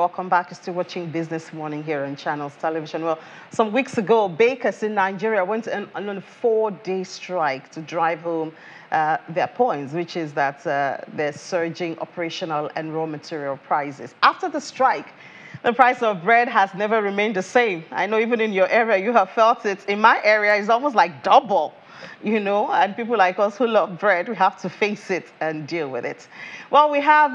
welcome back. You're still watching Business Morning here on Channels Television. Well, some weeks ago, bakers in Nigeria went on a 4-day strike to drive home their points, which is that they're surging operational and raw material prices. After the strike, the price of bread has never remained the same. I know even in your area, you have felt it. In my area, it's almost like double. You know, and people like us who love bread, we have to face it and deal with it. Well, we have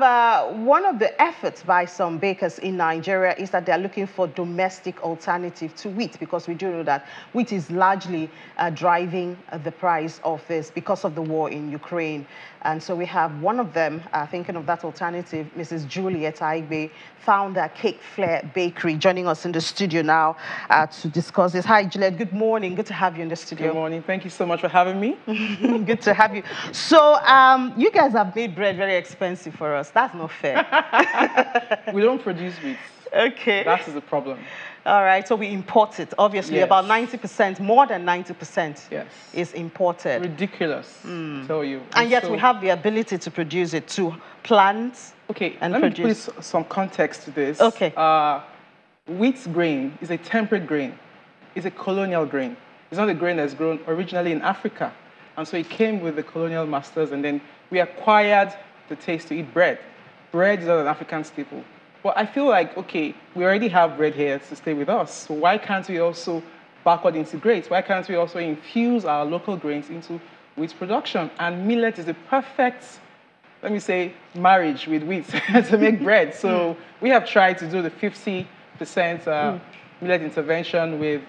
one of the efforts by some bakers in Nigeria is that they're looking for domestic alternative to wheat, because we do know that wheat is largely driving the price of this because of the war in Ukraine. And so we have one of them thinking of that alternative, Mrs. Juliet Aigbe, founder Cake Flair Bakery, joining us in the studio now to discuss this. Hi, Juliet. Good morning. Good to have you in the studio. Good morning. Thank you so much for having me. Good to have you. So you guys have made bread very expensive for us. That's not fair. We don't produce wheat. Okay. That is the problem. All right, so we import it, obviously. Yes. About 90%, more than 90% yes. is imported. Ridiculous, I tell you. And yet we have the ability to produce it, to plant and let produce. me put some context to this. Okay. Wheat grain is a temperate grain. It's a colonial grain. It's not a grain that's grown originally in Africa. And so it came with the colonial masters, and then we acquired the taste to eat bread. Bread is not an African staple. But I feel like, okay, we already have bread here to stay with us. So why can't we also backward integrate? Why can't we also infuse our local grains into wheat production? And millet is the perfect, let me say, marriage with wheat to make bread. So we have tried to do the 50% millet intervention with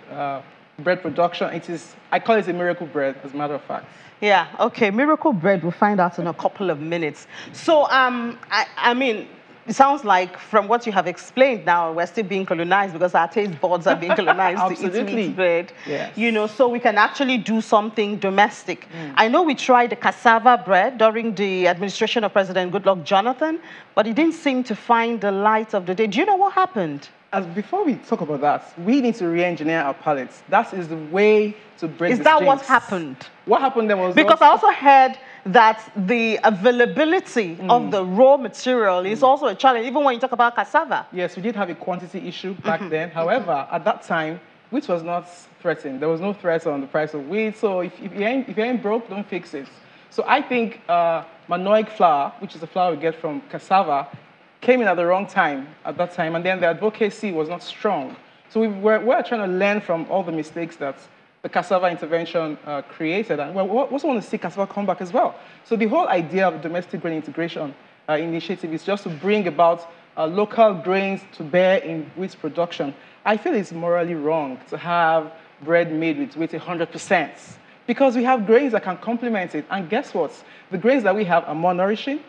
bread production. It is, I call it a miracle bread, as a matter of fact. Yeah, okay, miracle bread, we'll find out in a couple of minutes. So, I mean, it sounds like from what you have explained now, we're still being colonized because our taste buds are being colonized to eat wheat bread. Yes. You know, so we can actually do something domestic. I know we tried the cassava bread during the administration of President Goodluck Jonathan, but it didn't seem to find the light of the day. Do you know what happened? Before we talk about that, we need to re-engineer our palates. That is the way to break the Is that jinx. what happened? What happened then was... Because I also heard that the availability of the raw material is also a challenge, even when you talk about cassava. Yes, we did have a quantity issue back then. However, at that time, wheat was not threatened. There was no threat on the price of wheat. So if you ain't broke, don't fix it. So I think manioc flour, which is the flour we get from cassava, came in at the wrong time at that time, and then the advocacy was not strong. So we're trying to learn from all the mistakes that the cassava intervention created, and we also want to see cassava come back as well. So the whole idea of domestic grain integration initiative is just to bring about local grains to bear in wheat production. I feel it's morally wrong to have bread made with wheat 100%, because we have grains that can complement it, and guess what? The grains that we have are more nourishing,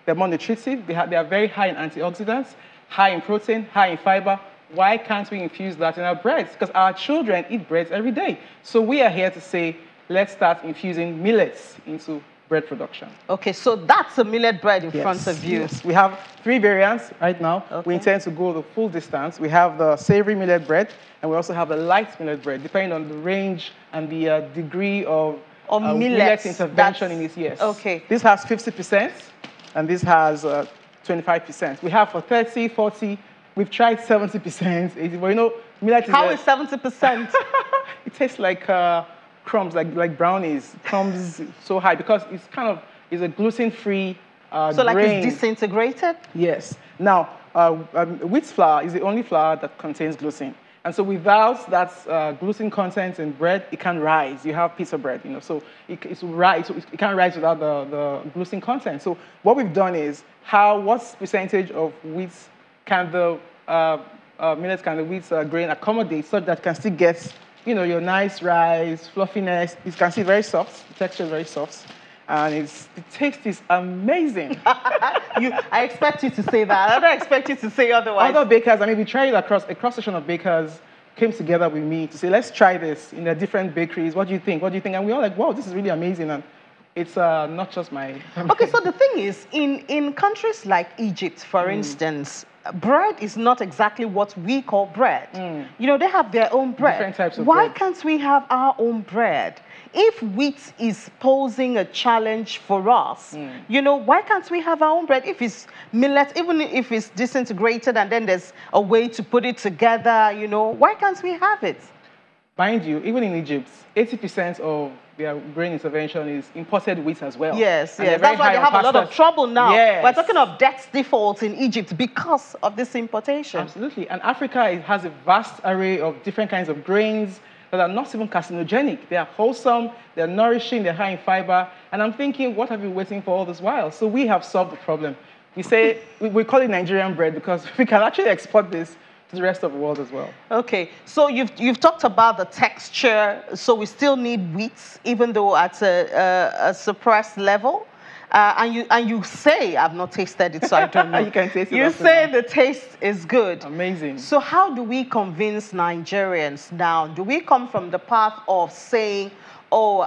they're more nutritive, they are very high in antioxidants, high in protein, high in fiber. Why can't we infuse that in our breads? Because our children eat breads every day. So we are here to say, let's start infusing millets into bread production. Okay, so that's a millet bread in front of you. Yes, we have 3 variants right now. Okay. We intend to go the full distance. We have the savory millet bread, and we also have the light millet bread, depending on the range and the degree of millet intervention in it. Yes. Okay. This has 50%. And this has 25%. We have for 30, 40, we've tried 70%. Well, you know, millet is... How is 70%? It tastes like crumbs, like brownies. Crumbs so high because it's kind of, it's a gluten-free So like grain. It's disintegrated? Yes. Now, wheat flour is the only flour that contains gluten. And so without that gluten content in bread, it can rise. You have pizza bread, you know, so it can't rise without the gluten content. So what we've done is what percentage of wheat can the millet, can the wheat grain accommodate so that it can still get, you know, your nice rice, fluffiness. You can see very soft, the texture is very soft. And the taste is amazing. I expect you to say that. I don't expect you to say otherwise. Other bakers, I mean, we tried a cross-section of bakers came together with me to say, let's try this in the different bakeries. What do you think? What do you think? And we all like, wow, this is really amazing. And it's not just my... Okay, so the thing is, in countries like Egypt, for instance, bread is not exactly what we call bread. You know, they have their own bread. Different types of Why bread. can't we have our own bread? If wheat is posing a challenge for us, you know, why can't we have our own bread? If it's millet, even if it's disintegrated and then there's a way to put it together, you know, why can't we have it? Mind you, even in Egypt, 80% of their grain intervention is imported wheat as well. Yes, And yes. they're very That's why they high on have a lot of pastas. trouble now. Yes. We're talking of debt default in Egypt because of this importation. Absolutely. And Africa has a vast array of different kinds of grains that are not even carcinogenic. They are wholesome, they're nourishing, they're high in fiber. And I'm thinking, what have you been waiting for all this while? So we have solved the problem. We say, we call it Nigerian bread because we can actually export this to the rest of the world as well. Okay, so you've talked about the texture. So we still need wheat, even though at a suppressed level. And you say, I've not tasted it, so I don't know. You can taste it. You say the taste is good. Amazing. So how do we convince Nigerians now? Do we come from the path of saying, oh,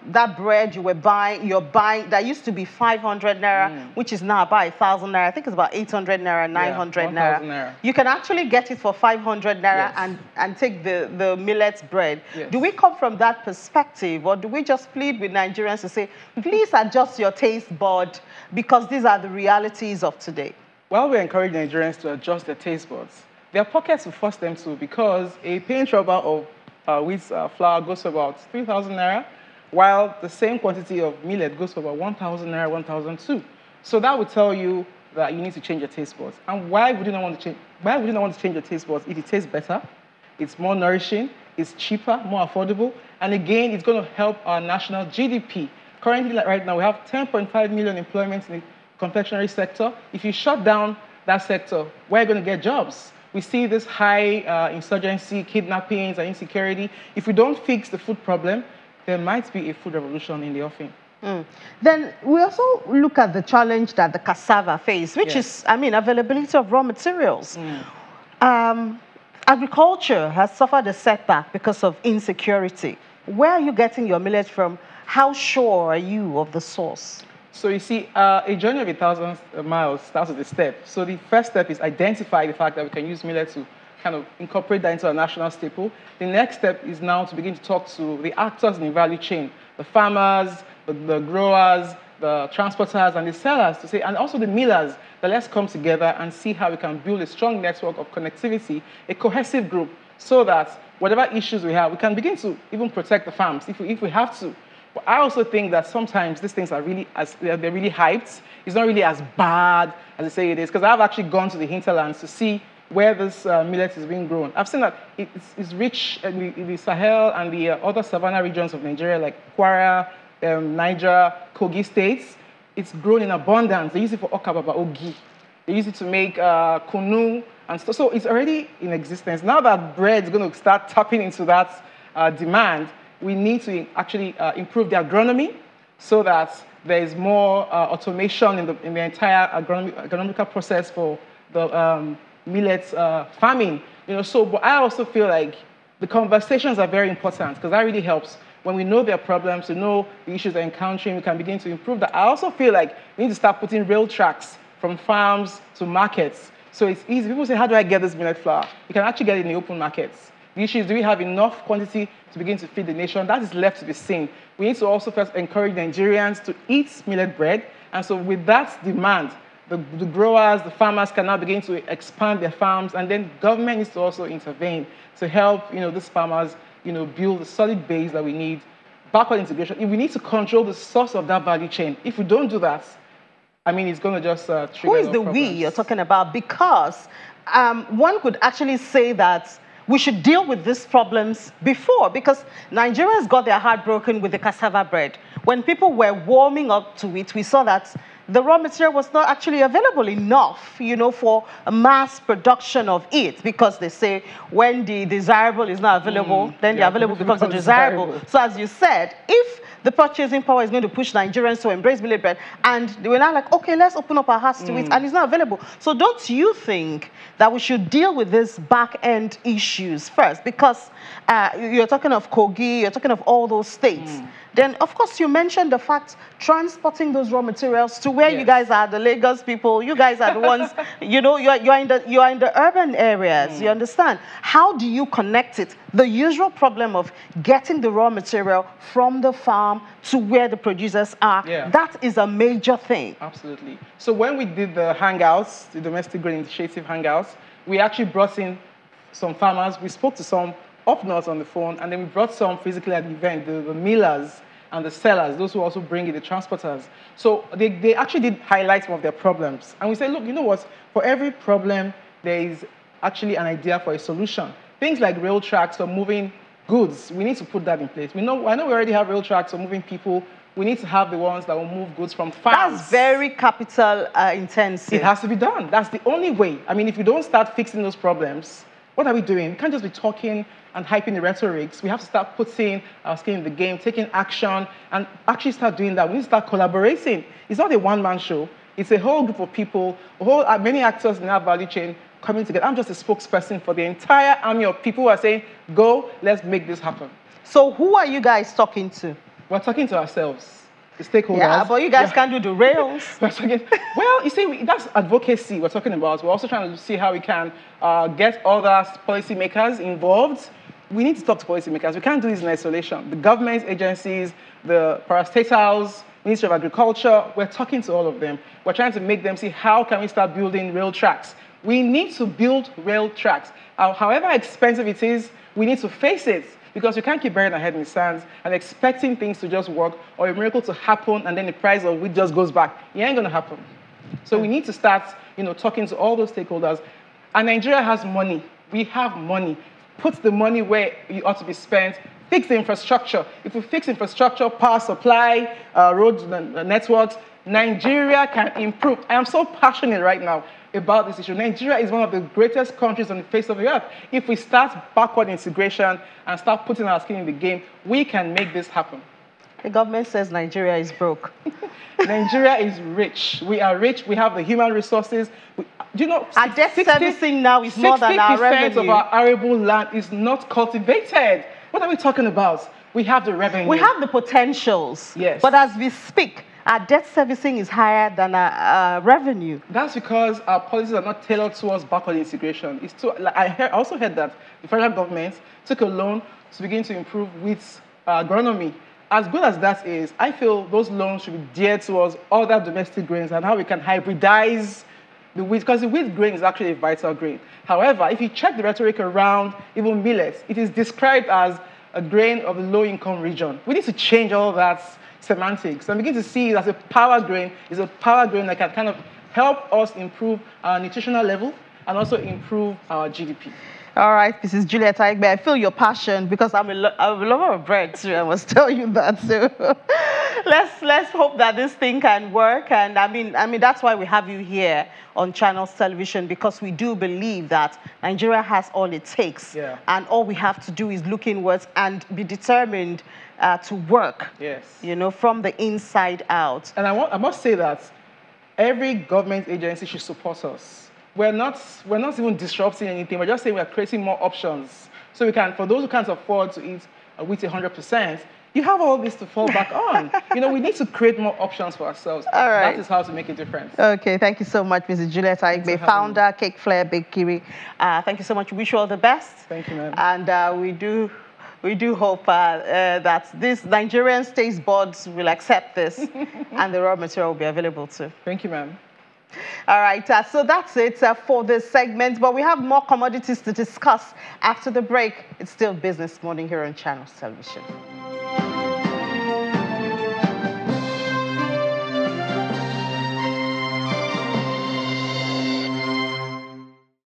that bread you're buying, that used to be 500 naira, which is now about 1,000 naira. I think it's about 800 naira, 900 naira. You can actually get it for 500 naira Yes. and take the millet bread. Yes. Do we come from that perspective, or do we just plead with Nigerians to say, please adjust your taste bud because these are the realities of today? While we encourage Nigerians to adjust their taste buds, there are pockets to force them to, because a pinch rubber of wheat flour goes for about 3,000 naira, while the same quantity of millet goes for about 1,000 naira, 1,002. So that would tell you that you need to change your taste buds. And why would you not want to change? Why would you not want to change your taste buds if it tastes better, it's more nourishing, it's cheaper, more affordable, and again, it's going to help our national GDP. Currently, right now, we have 10.5 million employments in the confectionery sector. If you shut down that sector, where are you going to get jobs? We see this high insurgency, kidnappings, and insecurity. If we don't fix the food problem, there might be a food revolution in the offing. Then we also look at the challenge that the cassava face, which is, I mean, availability of raw materials. Agriculture has suffered a setback because of insecurity. Where are you getting your millet from? How sure are you of the source? So you see, a journey of 1,000 miles starts with a step. So the first step is identify the fact that we can use millet to kind of incorporate that into our national staple. The next step is now to begin to talk to the actors in the value chain, the farmers, the growers, the transporters, and the sellers to say, and also the millers, that let's come together and see how we can build a strong network of connectivity, a cohesive group, so that whatever issues we have, we can begin to even protect the farms if we have to. But I also think that sometimes these things are really, they're really hyped. It's not really as bad as they say it is, because I've actually gone to the hinterlands to see where this millet is being grown. I've seen that it's rich in the Sahel and the other savanna regions of Nigeria, like Kwara, Niger, Kogi states. It's grown in abundance. They use it for okababa, ogi. They use it to make kunu, and so it's already in existence. Now that bread is going to start tapping into that demand, we need to actually improve the agronomy so that there is more automation in the entire agronomical process for the millet farming. You know, so but I also feel like the conversations are very important, because that really helps. When we know their problems, we know the issues they're encountering, we can begin to improve that. I also feel like we need to start putting rail tracks from farms to markets. So it's easy. People say, how do I get this millet flour? You can actually get it in the open markets. The issue is, do we have enough quantity to begin to feed the nation? That is left to be seen. We need to also first encourage Nigerians to eat millet bread. And so with that demand, the growers, the farmers can now begin to expand their farms, and then government needs to also intervene to help, these farmers, build the solid base that we need. Backward integration. If we need to control the source of that value chain, if we don't do that, I mean, it's going to just trigger Who is the we you're talking about? Because one could actually say that we should deal with these problems before, because Nigerians got their heart broken with the cassava bread. When people were warming up to it, we saw that the raw material was not actually available enough, for a mass production of it, because they say when the desirable is not available, then the available becomes undesirable. So as you said, if the purchasing power is going to push Nigerians to embrace millet bread. And they were now like, okay, let's open up our hearts to it, and it's not available. So don't you think that we should deal with these back-end issues first? Because you're talking of Kogi, you're talking of all those states. Then, of course, you mentioned the fact transporting those raw materials to where you guys are, the Lagos people. You guys are the ones, you know, you're in the urban areas. You understand? How do you connect it? The usual problem of getting the raw material from the farm to where the producers are. That is a major thing. Absolutely. So when we did the hangouts, the Domestic Grain Initiative hangouts, we actually brought in some farmers. We spoke to some up north on the phone, and then we brought some physically at the event, the millers and the sellers, those who also bring in the transporters. So they actually did highlight some of their problems. And we said, look, you know what? For every problem, there is actually an idea for a solution. Things like rail tracks for moving goods, we need to put that in place. I know we already have rail tracks for moving people. We need to have the ones that will move goods from farms. That's very capital intensive. It has to be done. That's the only way. I mean, if you don't start fixing those problems, what are we doing? We can't just be talking and hyping the rhetorics. We have to start putting our skin in the game, taking action, and actually start doing that. We need to start collaborating. It's not a one-man show. It's a whole group of people, many actors in our value chain coming together. I'm just a spokesperson for the entire army of people who are saying, go, let's make this happen. So who are you guys talking to? We're talking to ourselves, the stakeholders. Yeah, but you guys can't do the rails. Well, you see, that's advocacy we're talking about. We're also trying to see how we can get other policymakers involved. We need to talk to policymakers. We can't do this in isolation. The government agencies, the parastatals, Ministry of Agriculture, we're talking to all of them. We're trying to make them see how can we start building rail tracks. We need to build rail tracks. However expensive it is, we need to face it, because we can't keep burying our head in the sands and expecting things to just work or a miracle to happen and then the price of wheat just goes back. It ain't gonna happen. So we need to start, talking to all those stakeholders. And Nigeria has money. We have money. Put the money where it ought to be spent. Fix the infrastructure. If we fix infrastructure, power supply, road networks, Nigeria can improve. I am so passionate right now about this issue. Nigeria is one of the greatest countries on the face of the earth. If we start backward integration and start putting our skin in the game, we can make this happen. The government says Nigeria is broke. Nigeria is rich. We are rich. We have the human resources. Our debt servicing now is more than our revenue. 60% of our arable land is not cultivated. What are we talking about? We have the revenue. We have the potentials. Yes. But as we speak, our debt servicing is higher than our revenue. That's because our policies are not tailored towards backward integration. I also heard that the federal government took a loan to begin to improve wheat agronomy. As good as that is, I feel those loans should be geared towards other domestic grains and how we can hybridize the wheat, because the wheat grain is actually a vital grain. However, if you check the rhetoric around even millets, it is described as a grain of the low-income region. We need to change all that semantics and begin to see it as a power grain. It's a power grain that can kind of help us improve our nutritional level and also improve our GDP. All right, Mrs. Juliet Aigbe, I feel your passion because I'm a lover of bread too. I must tell you that. So let's hope that this thing can work. And I mean that's why we have you here on Channels Television, because we do believe that Nigeria has all it takes, and all we have to do is look inwards and be determined to work. Yes. From the inside out. And I must say that every government agency should support us. We're not even disrupting anything. We're just saying we're creating more options. So we can, for those who can't afford to eat wheat 100%, you have all this to fall back on. We need to create more options for ourselves. All right. That is how to make a difference. Okay, thank you so much, Mrs. Juliet Aigbe, founder, Cake Flair Bakery. Thank you so much. We wish you all the best. Thank you, ma'am. And we do hope that this Nigerian taste buds will accept this and the raw material will be available too. Thank you, ma'am. All right, so that's it for this segment, but we have more commodities to discuss after the break. It's still Business Morning here on Channels Television.